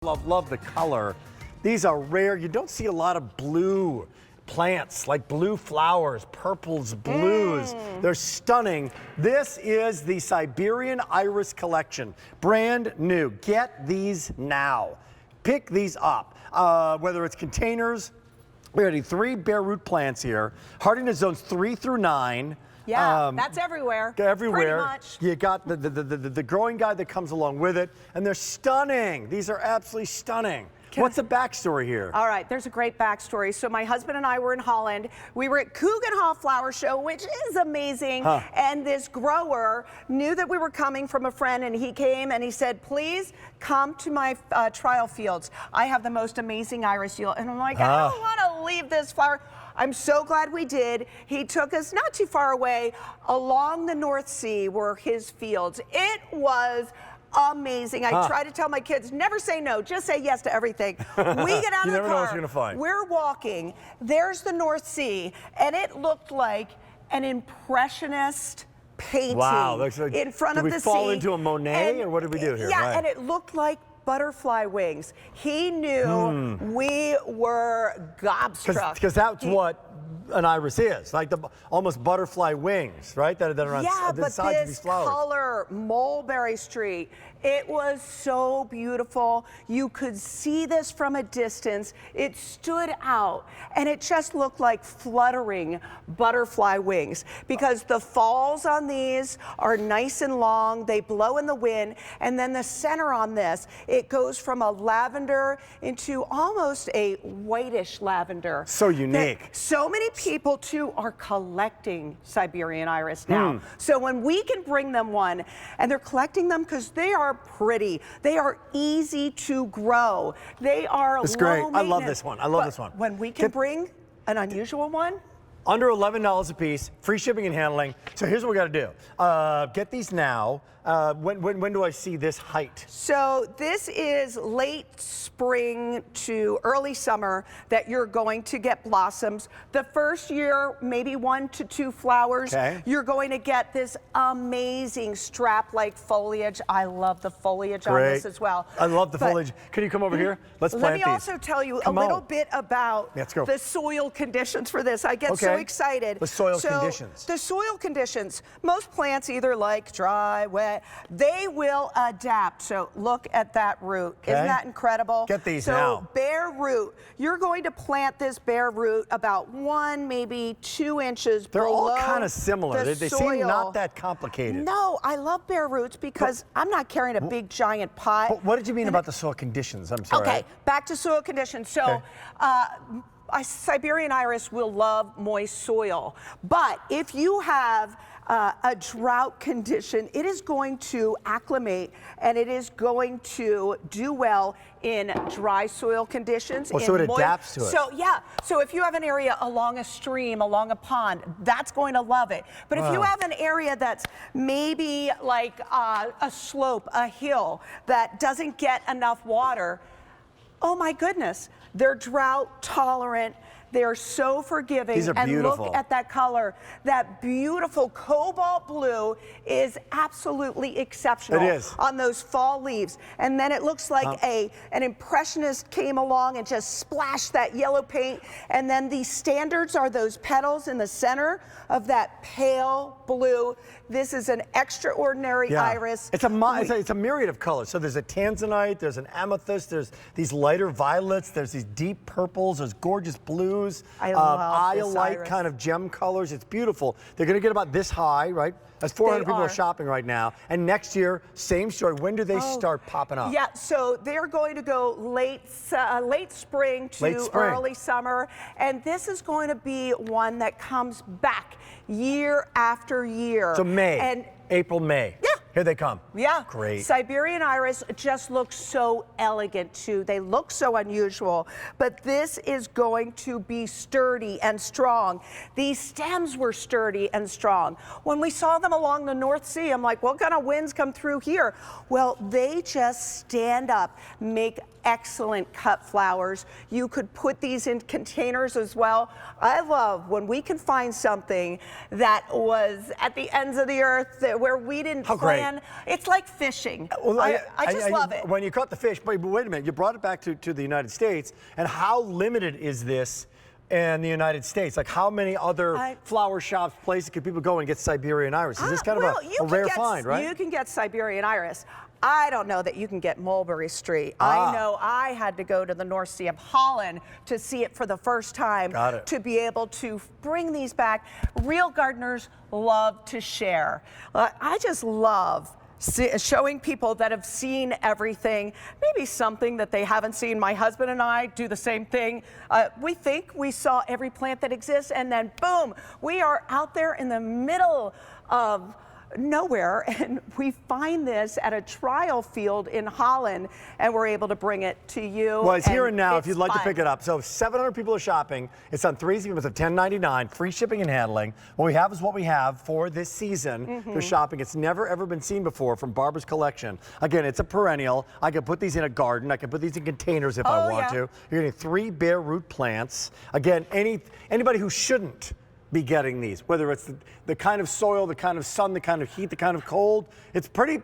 Love the color. These are rare. You don't see a lot of blue plants, like blue flowers, purples, blues. They're stunning. This is the Siberian Iris collection. Brand new. Get these now. Pick these up. Whether it's containers, we're getting 3 bare root plants here. Hardiness zones 3 through 9. Yeah, that's everywhere. Everywhere. Pretty much. You got the growing guide that comes along with it, and they're stunning. These are absolutely stunning. What's the backstory here? All right, there's a great backstory. So my husband and I were in Holland. We were at Keukenhof Flower Show, which is amazing. And this grower knew that we were coming from a friend, and he came and he said, please come to my trial fields. I have the most amazing iris yield. And I'm like, I don't want to leave this flower. I'm so glad we did. He took us not too far away along the North Sea were his fields. It was amazing. I try to tell my kids, never say no, just say yes to everything. We get out of the car. You never know what you're gonna find. We're walking. There's the North Sea, and it looked like an impressionist painting in front of the sea. Did we fall into a Monet, or what did we do here? Yeah, and it looked like butterfly wings. He knew we were gobstruck. Because that's what an iris is, like the almost butterfly wings, right? That are on the sides of these flowers. Color, mulberry street, it was so beautiful. You could see this from a distance. It stood out, and it just looked like fluttering butterfly wings, because the falls on these are nice and long. They blow in the wind, and then the center on this, it goes from a lavender into almost a whitish lavender. So unique. So many people too are collecting Siberian iris now. So when we can bring them one, and they're collecting them because they are pretty, they are easy to grow, they are It's low great. I love maintenance. this one. I love this one. When we can bring an unusual one, under $11 a piece, free shipping and handling. So here's what we got to do. Get these now. When do I see this height? So this is late spring to early summer that you're going to get blossoms. The first year, maybe 1 to 2 flowers. Okay. You're going to get this amazing strap-like foliage. I love the foliage on this as well. I love the foliage. Can you come over here? Let's plant these. Let me also tell you a little bit about the soil conditions for this. I get so excited. The soil conditions. The soil conditions. Most plants either like dry, wet. They will adapt. So look at that root. Isn't that incredible? Get these now. So bare root. You're going to plant this bare root about 1, maybe 2 inches below. They're all kind of similar. They seem not that complicated. No, I love bare roots because I'm not carrying a big giant pot. But what did you mean about the soil conditions? I'm sorry. Okay, back to soil conditions. So. Siberian iris will love moist soil, but if you have a drought condition, it is going to acclimate and it is going to do well in dry soil conditions. So it adapts to it. So so if you have an area along a stream, along a pond, that's going to love it. But if you have an area that's maybe like a slope, a hill that doesn't get enough water, oh my goodness, they're drought tolerant. They're so forgiving. These are beautiful. And look at that color. That beautiful cobalt blue is absolutely exceptional. It is. On those fall leaves. And then it looks like an impressionist came along and just splashed that yellow paint. And then the standards are those petals in the center of that pale blue. This is an extraordinary iris. It's a myriad of colors. So there's a tanzanite, there's an amethyst, there's these lighter violets, there's these deep purples, there's gorgeous blues. I love this iolite iris. kind of gem colors. It's beautiful. They're going to get about this high, right? That's 400 people are shopping right now. And next year, same story. When do they start popping up? Yeah, so they're going to go late spring to early summer. And this is going to be one that comes back year after year. So May, April, May. Yeah. Here they come. Yeah. Great. Siberian iris just looks so elegant too. They look so unusual, but this is going to be sturdy and strong. These stems were sturdy and strong. When we saw them along the North Sea, I'm like, what kind of winds come through here? Well, they just stand up, make excellent cut flowers. You could put these in containers as well. I love when we can find something that was at the ends of the earth, that where we didn't How great. plan. It's like fishing. Well, I just love it. When you caught the fish, but wait a minute, you brought it back to the United States, and how limited is this in the United States? Like, how many other flower shops, places could people go and get Siberian iris? Is this kind of a rare find, right? You can get Siberian iris. I don't know that you can get Mulberry Street. I know I had to go to the North Sea of Holland to see it for the first time. Got it. To be able to bring these back. Real gardeners love to share. I just love showing people that have seen everything, maybe something that they haven't seen. My husband and I do the same thing. We think we saw every plant that exists, and then boom, we are out there in the middle of nowhere, and we find this at a trial field in Holland, and we're able to bring it to you. Well, it's here and now if you'd like fun. to pick it up. So 700 people are shopping. It's on 3 payments of $10.99, free shipping and handling. What we have is what we have for this season for shopping. It's never ever been seen before from Barbara's collection. Again, it's a perennial. I can put these in a garden. I can put these in containers if I want to. You're getting 3 bare root plants. Again, anybody who shouldn't be getting these, whether it's the kind of soil, the kind of sun, the kind of heat, the kind of cold. It's pretty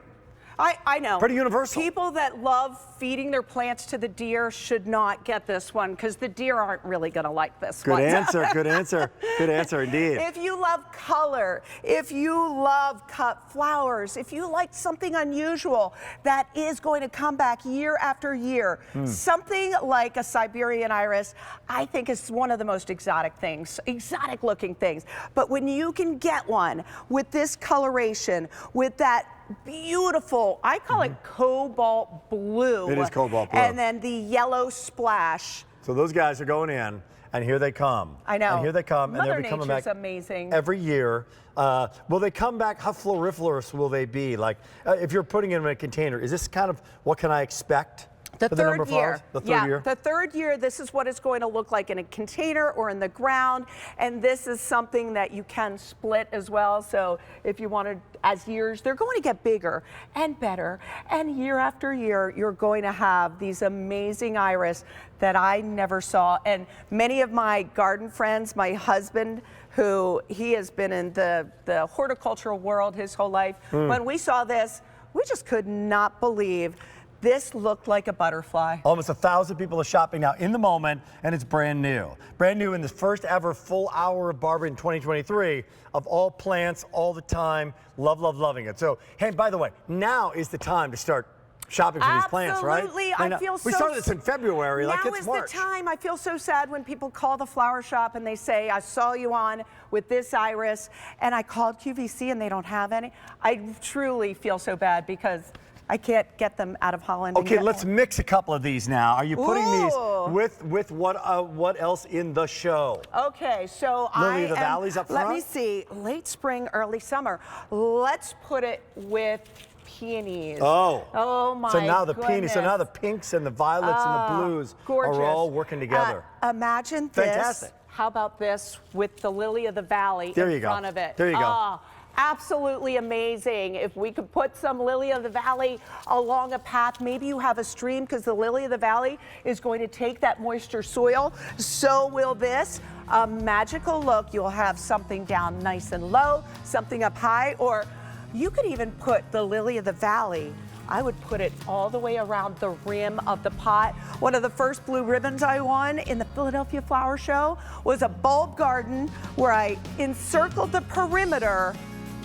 I know. Pretty universal. People that love feeding their plants to the deer should not get this one because the deer aren't really going to like this one. Good answer, good answer. Good answer indeed. If you love color, if you love cut flowers, if you like something unusual that is going to come back year after year, something like a Siberian iris, I think is one of the most exotic things, exotic looking things. But when you can get one with this coloration, with that beautiful, I call it cobalt blue. It is cobalt blue. And then the yellow splash. So those guys are going in, and here they come. I know. And here they come, and they'll be coming back amazing. every year. Will they come back? How floriferous will they be? Like, if you're putting them in a container, is this kind of what can I expect? The third year. The third year? The third year, this is what it's going to look like in a container or in the ground. And this is something that you can split as well. So if you wanted, as years, they're going to get bigger and better. And year after year, you're going to have these amazing iris that I never saw. And many of my garden friends, my husband, who he has been in the horticultural world his whole life, when we saw this, we just could not believe this looked like a butterfly. Almost 1,000 people are shopping now in the moment, and it's brand new. Brand new in this first ever full hour of Barbara in 2023 of all plants, all the time. Love, love, loving it. So, hey, by the way, now is the time to start shopping for these plants, right? Absolutely. I feel so. We started this in February, like it's March. Now is the time. I feel so sad when people call the flower shop and they say, I saw you on with this iris, and I called QVC and they don't have any. I truly feel so bad because I can't get them out of Holland. Okay, let's mix a couple of these now. Are you putting these Ooh. with what else in the show? Okay, so Lily of the Valley's up front? Let me see, late spring, early summer. Let's put it with peonies. Oh my So now the peonies, so goodness. now the pinks and the violets and the blues Gorgeous. are all working together. Imagine this. Fantastic. How about this with the lily of the valley There you in go. front of it? There you go. Oh, absolutely amazing. If we could put some lily of the valley along a path, maybe you have a stream because the lily of the valley is going to take that moisture soil. So will this. A magical look. You'll have something down nice and low, something up high, or you could even put the lily of the valley. I would put it all the way around the rim of the pot. One of the first blue ribbons I won in the Philadelphia Flower Show was a bulb garden where I encircled the perimeter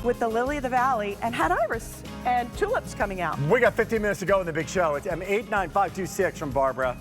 with the lily of the valley and had iris and tulips coming out. We got 15 minutes to go in the big show. It's M89526 from Barbara.